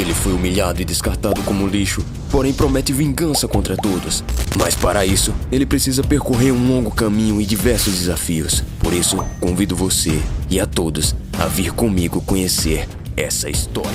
Ele foi humilhado e descartado como lixo, porém promete vingança contra todos. Mas para isso, ele precisa percorrer um longo caminho e diversos desafios. Por isso, convido você e a todos a vir comigo conhecer essa história.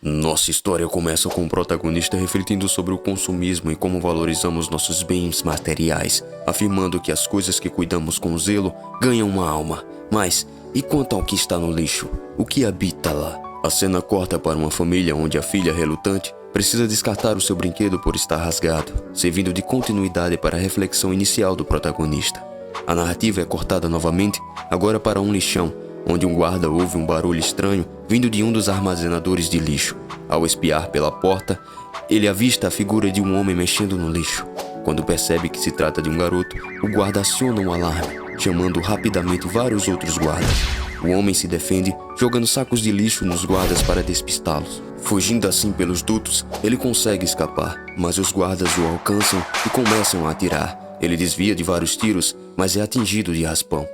Nossa história começa com o protagonista refletindo sobre o consumismo e como valorizamos nossos bens materiais, afirmando que as coisas que cuidamos com zelo ganham uma alma. Mas, e quanto ao que está no lixo? O que habita lá? A cena corta para uma família onde a filha relutante precisa descartar o seu brinquedo por estar rasgado, servindo de continuidade para a reflexão inicial do protagonista. A narrativa é cortada novamente, agora para um lixão, onde um guarda ouve um barulho estranho vindo de um dos armazenadores de lixo. Ao espiar pela porta, ele avista a figura de um homem mexendo no lixo. Quando percebe que se trata de um garoto, o guarda aciona um alarme, chamando rapidamente vários outros guardas. O homem se defende, jogando sacos de lixo nos guardas para despistá-los. Fugindo assim pelos dutos, ele consegue escapar, mas os guardas o alcançam e começam a atirar. Ele desvia de vários tiros, mas é atingido de raspão.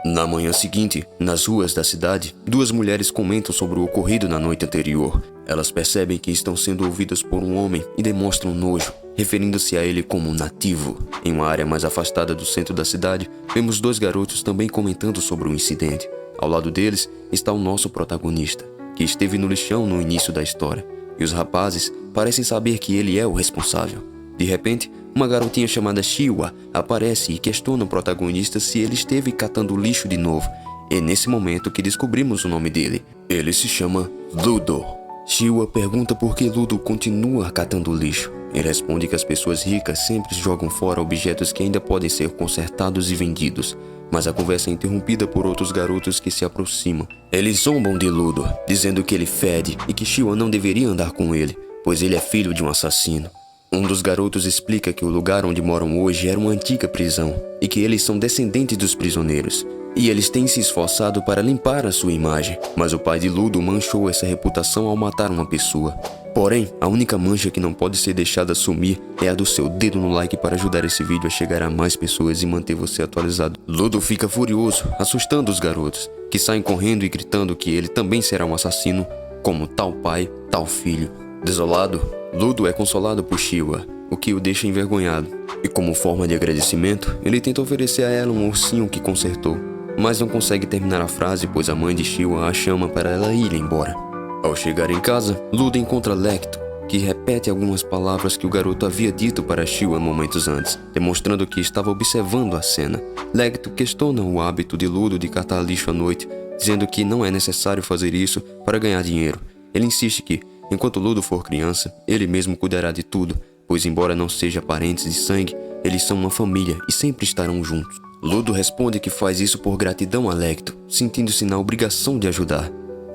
Na manhã seguinte, nas ruas da cidade, duas mulheres comentam sobre o ocorrido na noite anterior. Elas percebem que estão sendo ouvidas por um homem e demonstram nojo, referindo-se a ele como nativo. Em uma área mais afastada do centro da cidade, vemos dois garotos também comentando sobre o incidente. Ao lado deles está o nosso protagonista, que esteve no lixão no início da história, e os rapazes parecem saber que ele é o responsável. De repente, uma garotinha chamada Shiwa aparece e questiona o protagonista se ele esteve catando lixo de novo. É nesse momento que descobrimos o nome dele. Ele se chama Ludo. Shiwa pergunta por que Ludo continua catando lixo. Ele responde que as pessoas ricas sempre jogam fora objetos que ainda podem ser consertados e vendidos. Mas a conversa é interrompida por outros garotos que se aproximam. Eles zombam de Ludo, dizendo que ele fede e que Shiwa não deveria andar com ele, pois ele é filho de um assassino. Um dos garotos explica que o lugar onde moram hoje era uma antiga prisão e que eles são descendentes dos prisioneiros. E eles têm se esforçado para limpar a sua imagem, mas o pai de Ludo manchou essa reputação ao matar uma pessoa. Porém, a única mancha que não pode ser deixada sumir é a do seu dedo no like para ajudar esse vídeo a chegar a mais pessoas e manter você atualizado. Ludo fica furioso, assustando os garotos, que saem correndo e gritando que ele também será um assassino, como tal pai, tal filho. Desolado, Ludo é consolado por Shiwa, o que o deixa envergonhado. E como forma de agradecimento, ele tenta oferecer a ela um ursinho que consertou, mas não consegue terminar a frase pois a mãe de Shiwa a chama para ela ir embora. Ao chegar em casa, Ludo encontra Lecto, que repete algumas palavras que o garoto havia dito para Shiwa momentos antes, demonstrando que estava observando a cena. Lecto questiona o hábito de Ludo de catar lixo à noite, dizendo que não é necessário fazer isso para ganhar dinheiro. Ele insiste que, enquanto Ludo for criança, ele mesmo cuidará de tudo, pois embora não sejam parentes de sangue, eles são uma família e sempre estarão juntos. Ludo responde que faz isso por gratidão a Lecto, sentindo-se na obrigação de ajudar.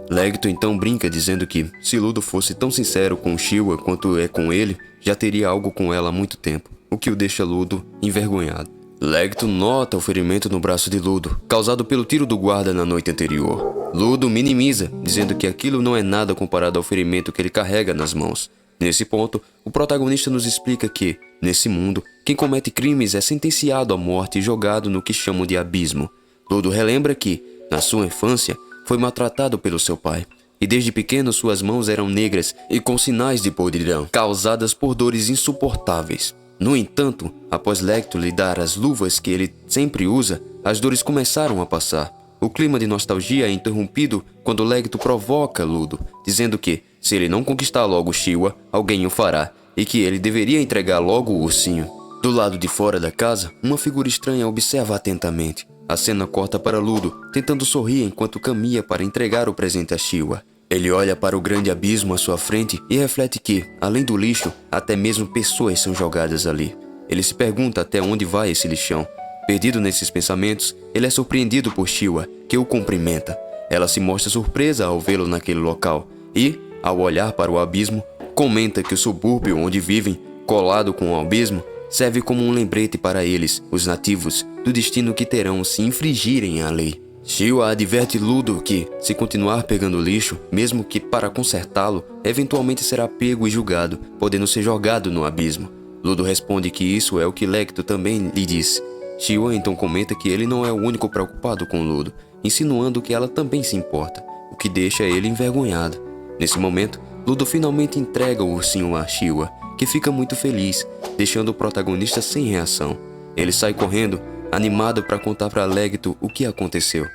Lecto então brinca dizendo que, se Ludo fosse tão sincero com Shiwa quanto é com ele, já teria algo com ela há muito tempo, o que o deixa Ludo envergonhado. Lecto nota o ferimento no braço de Ludo, causado pelo tiro do guarda na noite anterior. Ludo minimiza, dizendo que aquilo não é nada comparado ao ferimento que ele carrega nas mãos. Nesse ponto, o protagonista nos explica que, nesse mundo, quem comete crimes é sentenciado à morte e jogado no que chamam de abismo. Ludo relembra que, na sua infância, foi maltratado pelo seu pai, e desde pequeno suas mãos eram negras e com sinais de podridão, causadas por dores insuportáveis. No entanto, após Lecto lhe dar as luvas que ele sempre usa, as dores começaram a passar. O clima de nostalgia é interrompido quando Lecto provoca Ludo, dizendo que, se ele não conquistar logo Shiwa, alguém o fará, e que ele deveria entregar logo o ursinho. Do lado de fora da casa, uma figura estranha observa atentamente. A cena corta para Ludo, tentando sorrir enquanto caminha para entregar o presente a Shiwa. Ele olha para o grande abismo à sua frente e reflete que, além do lixo, até mesmo pessoas são jogadas ali. Ele se pergunta até onde vai esse lixão. Perdido nesses pensamentos, ele é surpreendido por Shiwa, que o cumprimenta. Ela se mostra surpresa ao vê-lo naquele local e, ao olhar para o abismo, comenta que o subúrbio onde vivem, colado com o abismo, serve como um lembrete para eles, os nativos, do destino que terão se infringirem a lei. Shiwa adverte Ludo que, se continuar pegando lixo, mesmo que para consertá-lo, eventualmente será pego e julgado, podendo ser jogado no abismo. Ludo responde que isso é o que Lecto também lhe disse. Shiwa então comenta que ele não é o único preocupado com Ludo, insinuando que ela também se importa, o que deixa ele envergonhado. Nesse momento, Ludo finalmente entrega o ursinho a Shiwa, que fica muito feliz, deixando o protagonista sem reação. Ele sai correndo, animado para contar para Leggito o que aconteceu.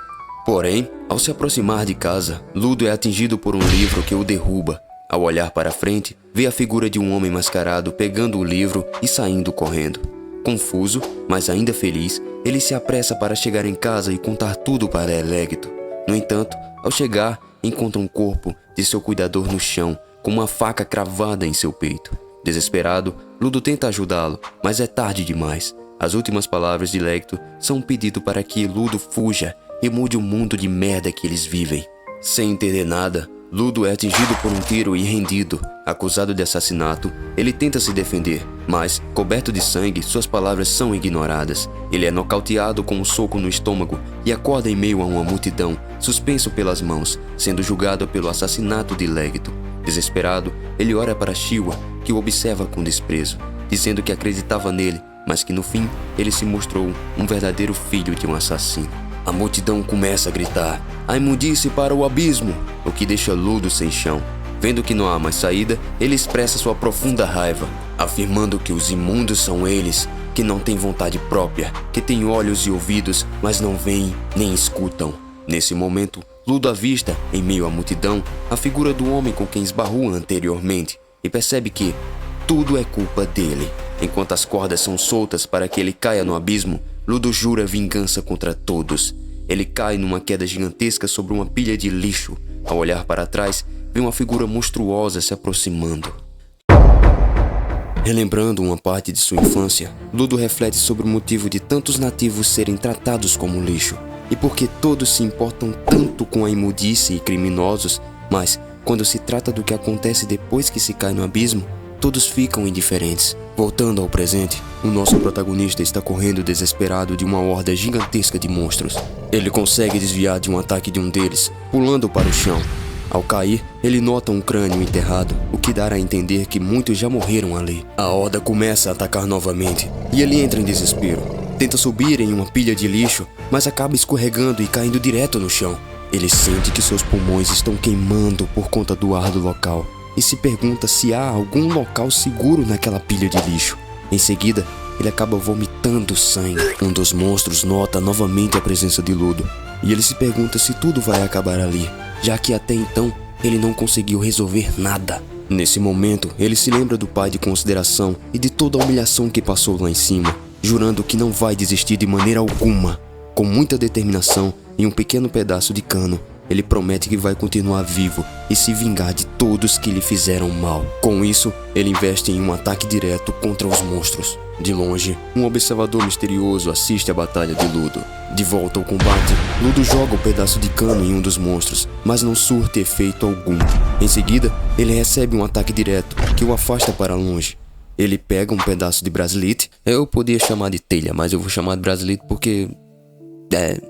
Porém, ao se aproximar de casa, Ludo é atingido por um livro que o derruba. Ao olhar para frente, vê a figura de um homem mascarado pegando o livro e saindo correndo. Confuso, mas ainda feliz, ele se apressa para chegar em casa e contar tudo para Leggito. No entanto, ao chegar, encontra um corpo de seu cuidador no chão, com uma faca cravada em seu peito. Desesperado, Ludo tenta ajudá-lo, mas é tarde demais. As últimas palavras de Leggito são um pedido para que Ludo fuja e mude o mundo de merda que eles vivem. Sem entender nada, Ludo é atingido por um tiro e rendido. Acusado de assassinato, ele tenta se defender, mas, coberto de sangue, suas palavras são ignoradas. Ele é nocauteado com um soco no estômago e acorda em meio a uma multidão, suspenso pelas mãos, sendo julgado pelo assassinato de Leggito. Desesperado, ele olha para Shiwa, que o observa com desprezo, dizendo que acreditava nele, mas que no fim, ele se mostrou um verdadeiro filho de um assassino. A multidão começa a gritar: "A imundice para o abismo!", o que deixa Ludo sem chão. Vendo que não há mais saída, ele expressa sua profunda raiva, afirmando que os imundos são eles, que não têm vontade própria, que têm olhos e ouvidos, mas não veem nem escutam. Nesse momento, Ludo avista, em meio à multidão, a figura do homem com quem esbarrou anteriormente e percebe que tudo é culpa dele. Enquanto as cordas são soltas para que ele caia no abismo, Ludo jura vingança contra todos. Ele cai numa queda gigantesca sobre uma pilha de lixo. Ao olhar para trás, vê uma figura monstruosa se aproximando. Relembrando uma parte de sua infância, Ludo reflete sobre o motivo de tantos nativos serem tratados como lixo e por que todos se importam tanto com a imundície e criminosos, mas quando se trata do que acontece depois que se cai no abismo, todos ficam indiferentes. Voltando ao presente, o nosso protagonista está correndo desesperado de uma horda gigantesca de monstros. Ele consegue desviar de um ataque de um deles, pulando para o chão. Ao cair, ele nota um crânio enterrado, o que dá a entender que muitos já morreram ali. A horda começa a atacar novamente, e ele entra em desespero. Tenta subir em uma pilha de lixo, mas acaba escorregando e caindo direto no chão. Ele sente que seus pulmões estão queimando por conta do ar do local, e se pergunta se há algum local seguro naquela pilha de lixo. Em seguida, ele acaba vomitando sangue. Um dos monstros nota novamente a presença de Ludo, e ele se pergunta se tudo vai acabar ali, já que até então ele não conseguiu resolver nada. Nesse momento, ele se lembra do pai de consideração e de toda a humilhação que passou lá em cima, jurando que não vai desistir de maneira alguma. Com muita determinação e um pequeno pedaço de cano, ele promete que vai continuar vivo e se vingar de todos que lhe fizeram mal. Com isso, ele investe em um ataque direto contra os monstros. De longe, um observador misterioso assiste a batalha de Ludo. De volta ao combate, Ludo joga um pedaço de cano em um dos monstros, mas não surte efeito algum. Em seguida, ele recebe um ataque direto que o afasta para longe. Ele pega um pedaço de brasilite, eu podia chamar de telha, mas eu vou chamar de brasilite porque...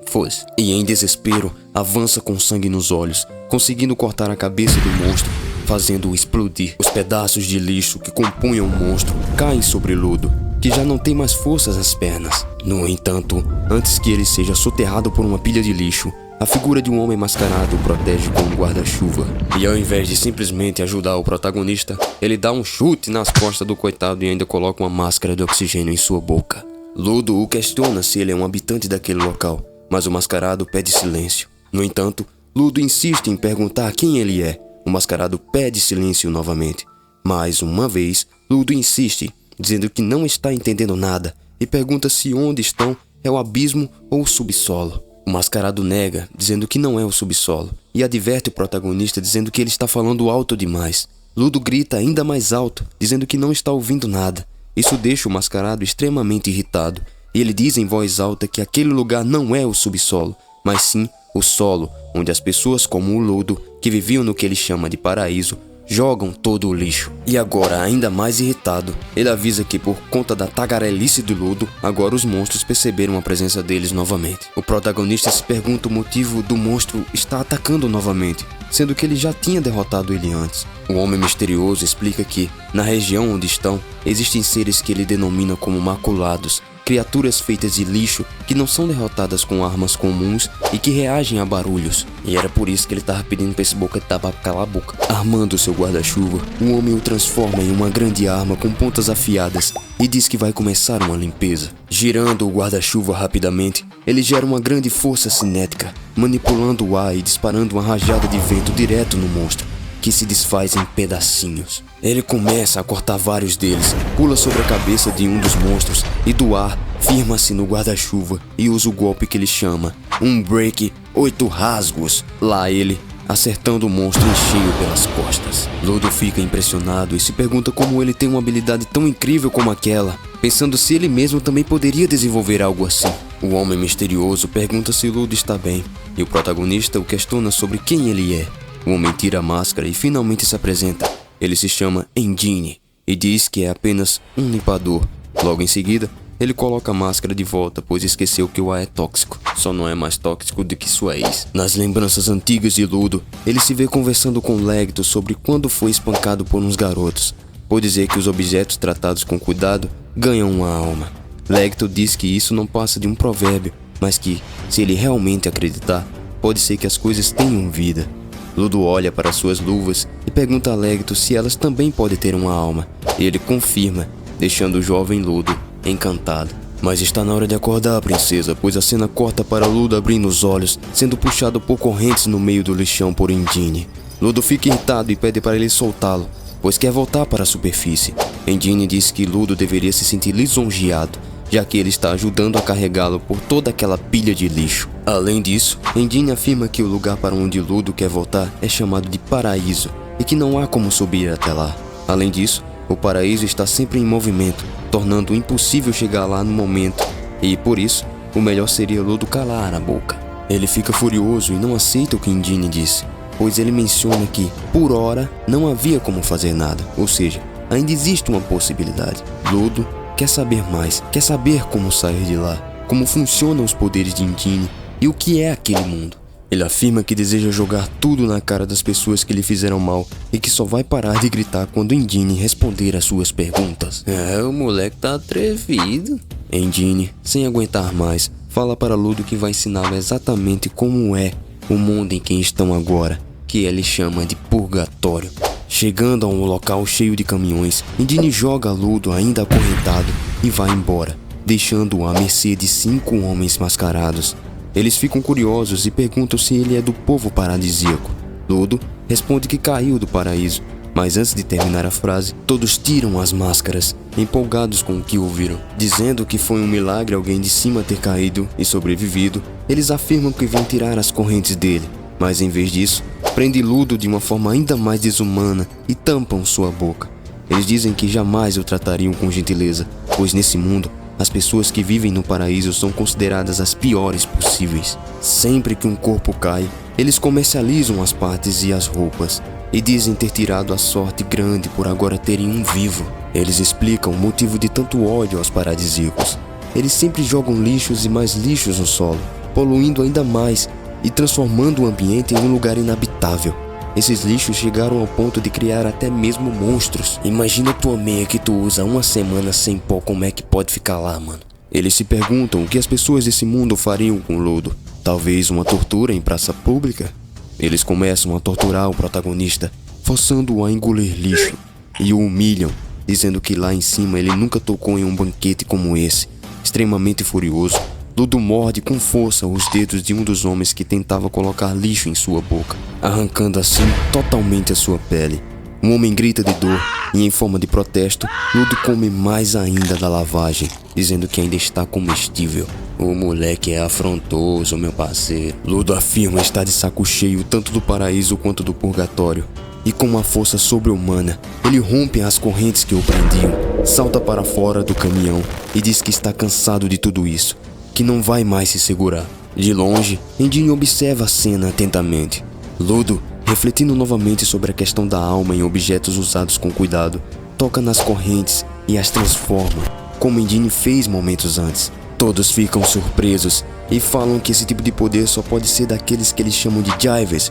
fosse. E em desespero, avança com sangue nos olhos, conseguindo cortar a cabeça do monstro, fazendo-o explodir. Os pedaços de lixo que compunham o monstro caem sobre Ludo, que já não tem mais forças nas pernas. No entanto, antes que ele seja soterrado por uma pilha de lixo, a figura de um homem mascarado o protege com um guarda-chuva. E ao invés de simplesmente ajudar o protagonista, ele dá um chute nas costas do coitado e ainda coloca uma máscara de oxigênio em sua boca. Ludo o questiona se ele é um habitante daquele local, mas o mascarado pede silêncio. No entanto, Ludo insiste em perguntar quem ele é. O mascarado pede silêncio novamente. Mais uma vez, Ludo insiste, dizendo que não está entendendo nada e pergunta se onde estão é o abismo ou o subsolo. O mascarado nega, dizendo que não é o subsolo, e adverte o protagonista dizendo que ele está falando alto demais. Ludo grita ainda mais alto, dizendo que não está ouvindo nada. Isso deixa o mascarado extremamente irritado, e ele diz em voz alta que aquele lugar não é o subsolo, mas sim o solo, onde as pessoas como o Ludo, que viviam no que ele chama de paraíso, jogam todo o lixo. E agora, ainda mais irritado, ele avisa que por conta da tagarelice do Ludo, agora os monstros perceberam a presença deles novamente. O protagonista se pergunta o motivo do monstro estar atacando novamente, sendo que ele já tinha derrotado ele antes. O homem misterioso explica que, na região onde estão, existem seres que ele denomina como maculados, criaturas feitas de lixo que não são derrotadas com armas comuns e que reagem a barulhos. E era por isso que ele tava pedindo pra esse boca de tabaco calar a boca. Armando seu guarda-chuva, o homem o transforma em uma grande arma com pontas afiadas e diz que vai começar uma limpeza. Girando o guarda-chuva rapidamente, ele gera uma grande força cinética, manipulando o ar e disparando uma rajada de vento direto no monstro, que se desfaz em pedacinhos. Ele começa a cortar vários deles, pula sobre a cabeça de um dos monstros e do ar firma-se no guarda-chuva e usa o golpe que ele chama um break 8 rasgos. Lá ele, acertando o monstro em cheio pelas costas. Ludo fica impressionado e se pergunta como ele tem uma habilidade tão incrível como aquela, pensando se ele mesmo também poderia desenvolver algo assim. O homem misterioso pergunta se Ludo está bem e o protagonista o questiona sobre quem ele é. O homem tira a máscara e finalmente se apresenta. Ele se chama Engine e diz que é apenas um limpador. Logo em seguida, ele coloca a máscara de volta, pois esqueceu que o ar é tóxico. Só não é mais tóxico do que sua ex. Nas lembranças antigas de Ludo, ele se vê conversando com Lecto sobre quando foi espancado por uns garotos. Pode dizer que os objetos tratados com cuidado ganham uma alma. Lecto diz que isso não passa de um provérbio, mas que, se ele realmente acreditar, pode ser que as coisas tenham vida. Ludo olha para suas luvas e pergunta a Lecto se elas também podem ter uma alma. Ele confirma, deixando o jovem Ludo encantado. Mas está na hora de acordar, princesa, pois a cena corta para Ludo abrindo os olhos, sendo puxado por correntes no meio do lixão por Engine. Ludo fica irritado e pede para ele soltá-lo, pois quer voltar para a superfície. Engine diz que Ludo deveria se sentir lisonjeado, já que ele está ajudando a carregá-lo por toda aquela pilha de lixo. Além disso, Engine afirma que o lugar para onde Ludo quer voltar é chamado de Paraíso e que não há como subir até lá. Além disso, o paraíso está sempre em movimento, tornando impossível chegar lá no momento, e por isso, o melhor seria Ludo calar a boca. Ele fica furioso e não aceita o que Engine disse, pois ele menciona que, por hora, não havia como fazer nada, ou seja, ainda existe uma possibilidade. Ludo quer saber mais, quer saber como sair de lá, como funcionam os poderes de Engine e o que é aquele mundo. Ele afirma que deseja jogar tudo na cara das pessoas que lhe fizeram mal e que só vai parar de gritar quando Engine responder às suas perguntas. O moleque tá atrevido. Engine, sem aguentar mais, fala para Ludo que vai ensiná-lo exatamente como é o mundo em que estão agora, que ele chama de Purgatório. Chegando a um local cheio de caminhões, Engine joga Ludo ainda acorrentado e vai embora, deixando-o à mercê de 5 homens mascarados. Eles ficam curiosos e perguntam se ele é do povo paradisíaco. Ludo responde que caiu do paraíso, mas antes de terminar a frase, todos tiram as máscaras, empolgados com o que ouviram. Dizendo que foi um milagre alguém de cima ter caído e sobrevivido, eles afirmam que vão tirar as correntes dele, mas em vez disso, prendem Ludo de uma forma ainda mais desumana e tampam sua boca. Eles dizem que jamais o tratariam com gentileza, pois nesse mundo, as pessoas que vivem no paraíso são consideradas as piores possíveis. Sempre que um corpo cai, eles comercializam as partes e as roupas, e dizem ter tirado a sorte grande por agora terem um vivo. Eles explicam o motivo de tanto ódio aos paradisíacos. Eles sempre jogam lixos e mais lixos no solo, poluindo ainda mais e transformando o ambiente em um lugar inabitável. Esses lixos chegaram ao ponto de criar até mesmo monstros. Imagina tua meia que tu usa uma semana sem pó, como é que pode ficar lá, mano? Eles se perguntam o que as pessoas desse mundo fariam com Ludo. Talvez uma tortura em praça pública? Eles começam a torturar o protagonista, forçando-o a engolir lixo, e o humilham, dizendo que lá em cima ele nunca tocou em um banquete como esse. Extremamente furioso, Ludo morde com força os dedos de um dos homens que tentava colocar lixo em sua boca, arrancando assim totalmente a sua pele. Um homem grita de dor e, em forma de protesto, Ludo come mais ainda da lavagem, dizendo que ainda está comestível. O moleque é afrontoso, meu parceiro. Ludo afirma estar de saco cheio tanto do paraíso quanto do purgatório. E com uma força sobre-humana, ele rompe as correntes que o prendiam, salta para fora do caminhão e diz que está cansado de tudo isso, que não vai mais se segurar. De longe, Engine observa a cena atentamente. Ludo, refletindo novamente sobre a questão da alma em objetos usados com cuidado, toca nas correntes e as transforma, como Engine fez momentos antes. Todos ficam surpresos e falam que esse tipo de poder só pode ser daqueles que eles chamam de Jives,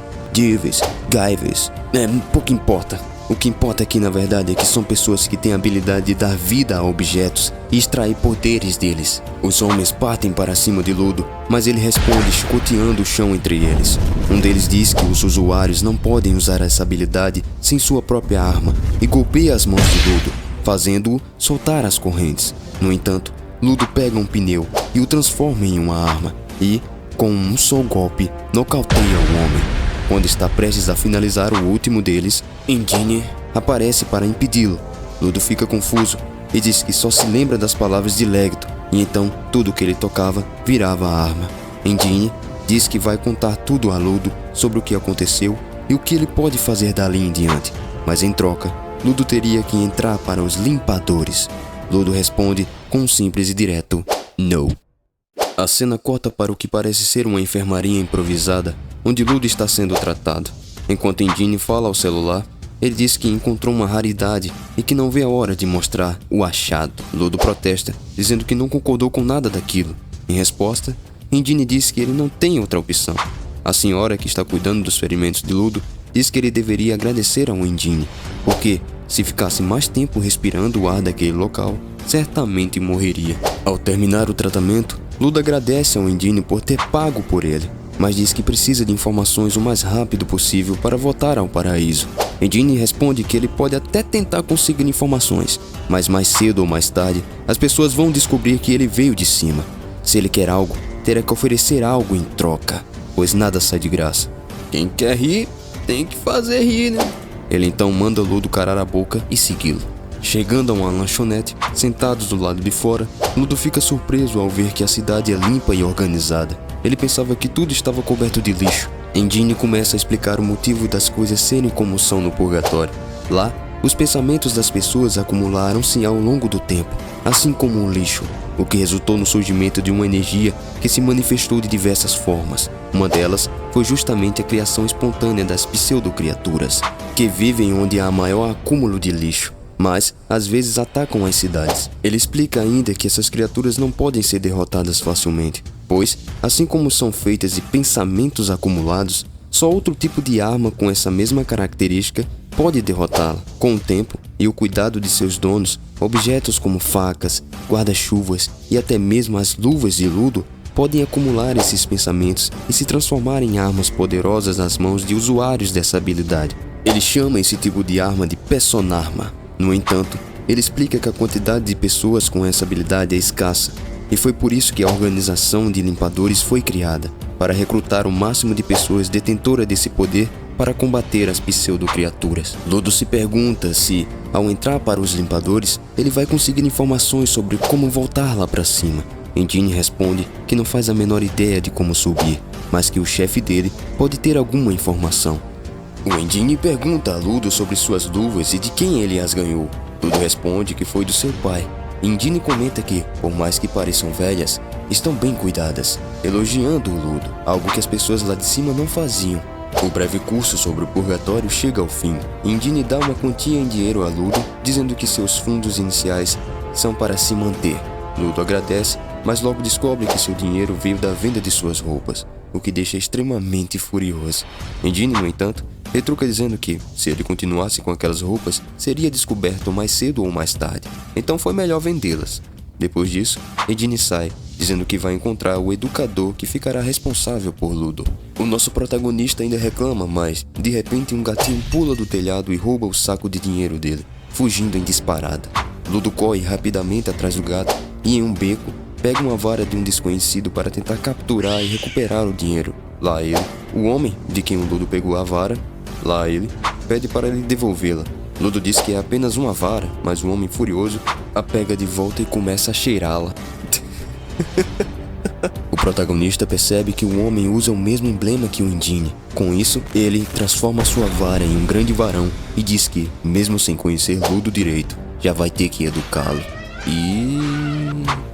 Gaives. Pouco importa. O que importa aqui na verdade é que são pessoas que têm a habilidade de dar vida a objetos e extrair poderes deles. Os homens partem para cima de Ludo, mas ele responde chicoteando o chão entre eles. Um deles diz que os usuários não podem usar essa habilidade sem sua própria arma e golpeia as mãos de Ludo, fazendo-o soltar as correntes. No entanto, Ludo pega um pneu e o transforma em uma arma e, com um só golpe, nocauteia o homem. Quando está prestes a finalizar o último deles, Engine aparece para impedi-lo. Ludo fica confuso e diz que só se lembra das palavras de Legdo, e então tudo que ele tocava virava a arma. Engine diz que vai contar tudo a Ludo sobre o que aconteceu e o que ele pode fazer dali em diante, mas em troca, Ludo teria que entrar para os limpadores. Ludo responde com um simples e direto "não". A cena corta para o que parece ser uma enfermaria improvisada, onde Ludo está sendo tratado. Enquanto Engine fala ao celular, ele diz que encontrou uma raridade e que não vê a hora de mostrar o achado. Ludo protesta, dizendo que não concordou com nada daquilo. Em resposta, Engine diz que ele não tem outra opção. A senhora que está cuidando dos ferimentos de Ludo diz que ele deveria agradecer ao Engine, porque, se ficasse mais tempo respirando o ar daquele local, certamente morreria. Ao terminar o tratamento, Ludo agradece ao Engine por ter pago por ele, mas diz que precisa de informações o mais rápido possível para voltar ao paraíso. Engine responde que ele pode até tentar conseguir informações, mas mais cedo ou mais tarde, as pessoas vão descobrir que ele veio de cima. Se ele quer algo, terá que oferecer algo em troca, pois nada sai de graça. Quem quer rir, tem que fazer rir, né? Ele então manda Ludo calar a boca e segui-lo. Chegando a uma lanchonete, sentados do lado de fora, Ludo fica surpreso ao ver que a cidade é limpa e organizada. Ele pensava que tudo estava coberto de lixo. Engine começa a explicar o motivo das coisas serem como são no purgatório. Lá, os pensamentos das pessoas acumularam-se ao longo do tempo, assim como um lixo, o que resultou no surgimento de uma energia que se manifestou de diversas formas. Uma delas foi justamente a criação espontânea das pseudo-criaturas, que vivem onde há maior acúmulo de lixo, mas às vezes atacam as cidades. Ele explica ainda que essas criaturas não podem ser derrotadas facilmente, pois, assim como são feitas de pensamentos acumulados, só outro tipo de arma com essa mesma característica pode derrotá-la. Com o tempo e o cuidado de seus donos, objetos como facas, guarda-chuvas e até mesmo as luvas de Ludo podem acumular esses pensamentos e se transformar em armas poderosas nas mãos de usuários dessa habilidade. Ele chama esse tipo de arma de Personarma. No entanto, ele explica que a quantidade de pessoas com essa habilidade é escassa, e foi por isso que a organização de limpadores foi criada, para recrutar o máximo de pessoas detentoras desse poder para combater as pseudo-criaturas. Ludo se pergunta se, ao entrar para os limpadores, ele vai conseguir informações sobre como voltar lá para cima. Engine responde que não faz a menor ideia de como subir, mas que o chefe dele pode ter alguma informação. O Engine pergunta a Ludo sobre suas luvas e de quem ele as ganhou. Ludo responde que foi do seu pai. Engine comenta que, por mais que pareçam velhas, estão bem cuidadas, elogiando o Ludo, algo que as pessoas lá de cima não faziam. O breve curso sobre o purgatório chega ao fim. Engine dá uma quantia em dinheiro a Ludo, dizendo que seus fundos iniciais são para se manter. Ludo agradece, mas logo descobre que seu dinheiro veio da venda de suas roupas, o que deixa extremamente furioso. Engine, no entanto, retruca dizendo que, se ele continuasse com aquelas roupas, seria descoberto mais cedo ou mais tarde, então foi melhor vendê-las. Depois disso, Engine sai, dizendo que vai encontrar o educador que ficará responsável por Ludo. O nosso protagonista ainda reclama, mas, de repente, um gatinho pula do telhado e rouba o saco de dinheiro dele, fugindo em disparada. Ludo corre rapidamente atrás do gato e, em um beco, pega uma vara de um desconhecido para tentar capturar e recuperar o dinheiro. Lá ele, o homem de quem o Ludo pegou a vara, pede para ele devolvê-la. Ludo diz que é apenas uma vara, mas o homem furioso a pega de volta e começa a cheirá-la. O protagonista percebe que o homem usa o mesmo emblema que o Engine. Com isso, ele transforma sua vara em um grande varão e diz que, mesmo sem conhecer Ludo direito, já vai ter que educá-lo. E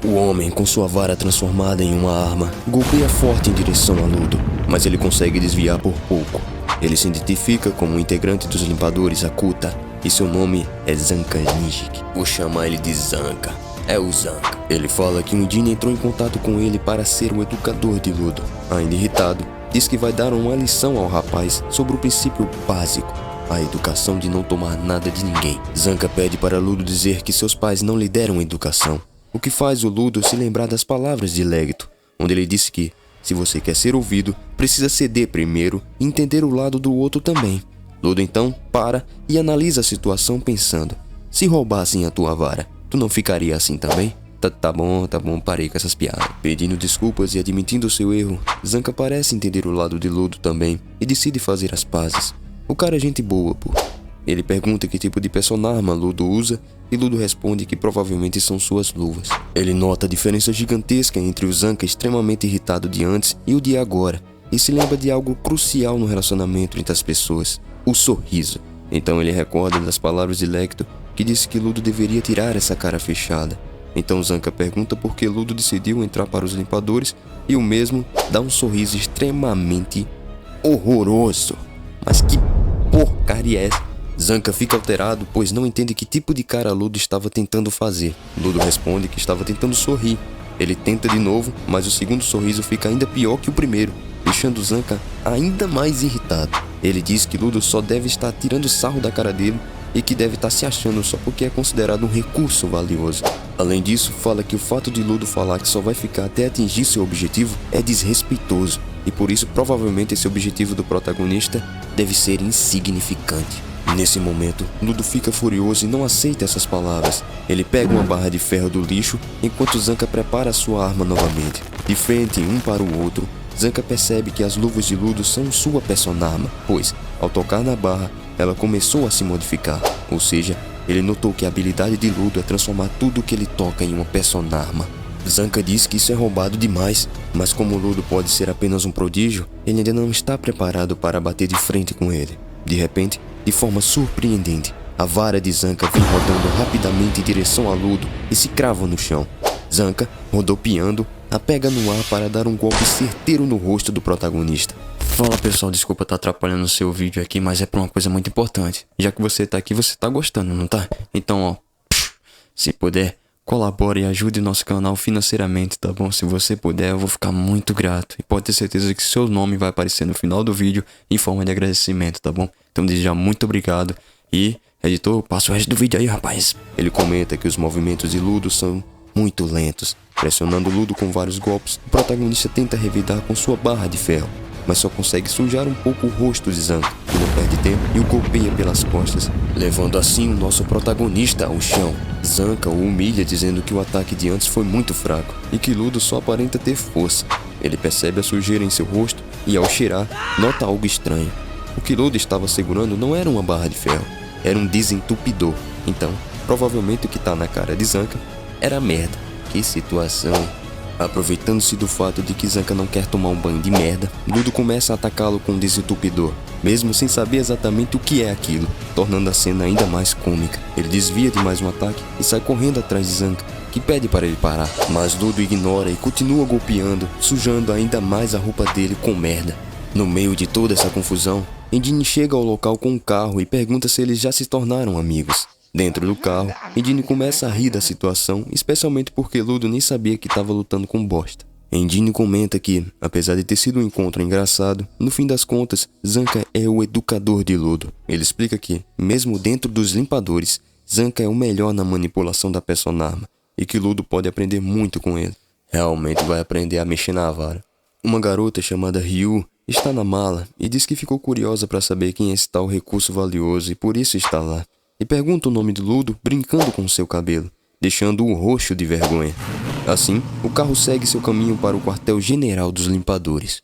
o homem, com sua vara transformada em uma arma, golpeia forte em direção a Ludo, mas ele consegue desviar por pouco. Ele se identifica como um integrante dos limpadores Akuta e seu nome é Zanka Nijik. Vou chamar ele de Zanka. É o Zanka. Ele fala que um Engine entrou em contato com ele para ser o educador de Ludo. Ainda irritado, diz que vai dar uma lição ao rapaz sobre o princípio básico. a educação de não tomar nada de ninguém. Zanca pede para Ludo dizer que seus pais não lhe deram educação, o que faz o Ludo se lembrar das palavras de Legto, onde ele disse que, se você quer ser ouvido, precisa ceder primeiro e entender o lado do outro também. Ludo então para e analisa a situação pensando, se roubassem a tua vara, tu não ficaria assim também? Tá bom, parei com essas piadas. Pedindo desculpas e admitindo seu erro, Zanca parece entender o lado de Ludo também e decide fazer as pazes. O cara é gente boa, pô. Ele pergunta que tipo de personarma Ludo usa e Ludo responde que provavelmente são suas luvas. Ele nota a diferença gigantesca entre o Zanca extremamente irritado de antes e o de agora e se lembra de algo crucial no relacionamento entre as pessoas, o sorriso. Então ele recorda das palavras de Legto que disse que Ludo deveria tirar essa cara fechada. Então Zanca pergunta por que Ludo decidiu entrar para os limpadores e o mesmo dá um sorriso extremamente horroroso. Mas que porcaria é essa? Zanca fica alterado, pois não entende que tipo de cara Ludo estava tentando fazer. Ludo responde que estava tentando sorrir. Ele tenta de novo, mas o segundo sorriso fica ainda pior que o primeiro, deixando Zanca ainda mais irritado. Ele diz que Ludo só deve estar tirando sarro da cara dele e que deve estar se achando só porque é considerado um recurso valioso. Além disso, fala que o fato de Ludo falar que só vai ficar até atingir seu objetivo é desrespeitoso e por isso provavelmente esse objetivo do protagonista deve ser insignificante. Nesse momento, Ludo fica furioso e não aceita essas palavras. Ele pega uma barra de ferro do lixo enquanto Zanca prepara sua arma novamente. De frente um para o outro, Zanca percebe que as luvas de Ludo são sua personarma, pois, ao tocar na barra, ela começou a se modificar, ou seja, ele notou que a habilidade de Ludo é transformar tudo que ele toca em uma personarma. Zanca diz que isso é roubado demais, mas como Ludo pode ser apenas um prodígio, ele ainda não está preparado para bater de frente com ele. De repente, de forma surpreendente, a vara de Zanca vem rodando rapidamente em direção a Ludo e se crava no chão. Zanca, rodopiando, a pega no ar para dar um golpe certeiro no rosto do protagonista. Fala pessoal, desculpa estar atrapalhando o seu vídeo aqui, mas é por uma coisa muito importante. Já que você tá aqui, você tá gostando, não tá? Então, ó, se puder, colabore e ajude nosso canal financeiramente, tá bom? Se você puder, eu vou ficar muito grato. E pode ter certeza que seu nome vai aparecer no final do vídeo em forma de agradecimento, tá bom? Então, desde já, muito obrigado. E, editor, passa o resto do vídeo aí, rapaz. Ele comenta que os movimentos de Ludo são muito lentos. Pressionando Ludo com vários golpes, o protagonista tenta revidar com sua barra de ferro, mas só consegue sujar um pouco o rosto de Zanca, que não perde tempo e o golpeia pelas costas, levando assim o nosso protagonista ao chão. Zanca o humilha dizendo que o ataque de antes foi muito fraco e que Ludo só aparenta ter força. Ele percebe a sujeira em seu rosto e ao cheirar, nota algo estranho. O que Ludo estava segurando não era uma barra de ferro, era um desentupidor. Então, provavelmente o que tá na cara de Zanca era merda. Que situação. Aproveitando-se do fato de que Zanca não quer tomar um banho de merda, Ludo começa a atacá-lo com um desentupidor, mesmo sem saber exatamente o que é aquilo, tornando a cena ainda mais cômica. Ele desvia de mais um ataque e sai correndo atrás de Zanca, que pede para ele parar, mas Ludo ignora e continua golpeando, sujando ainda mais a roupa dele com merda. No meio de toda essa confusão, Endine chega ao local com um carro e pergunta se eles já se tornaram amigos. Dentro do carro, Endine começa a rir da situação, especialmente porque Ludo nem sabia que estava lutando com bosta. Endine comenta que, apesar de ter sido um encontro engraçado, no fim das contas, Zanca é o educador de Ludo. Ele explica que, mesmo dentro dos limpadores, Zanca é o melhor na manipulação da personarma e que Ludo pode aprender muito com ele. Realmente vai aprender a mexer na vara. Uma garota chamada Ryu está na mala e diz que ficou curiosa para saber quem é esse tal recurso valioso e por isso está lá. E pergunta o nome de Ludo brincando com seu cabelo, deixando-o roxo de vergonha. Assim, o carro segue seu caminho para o quartel-general dos limpadores.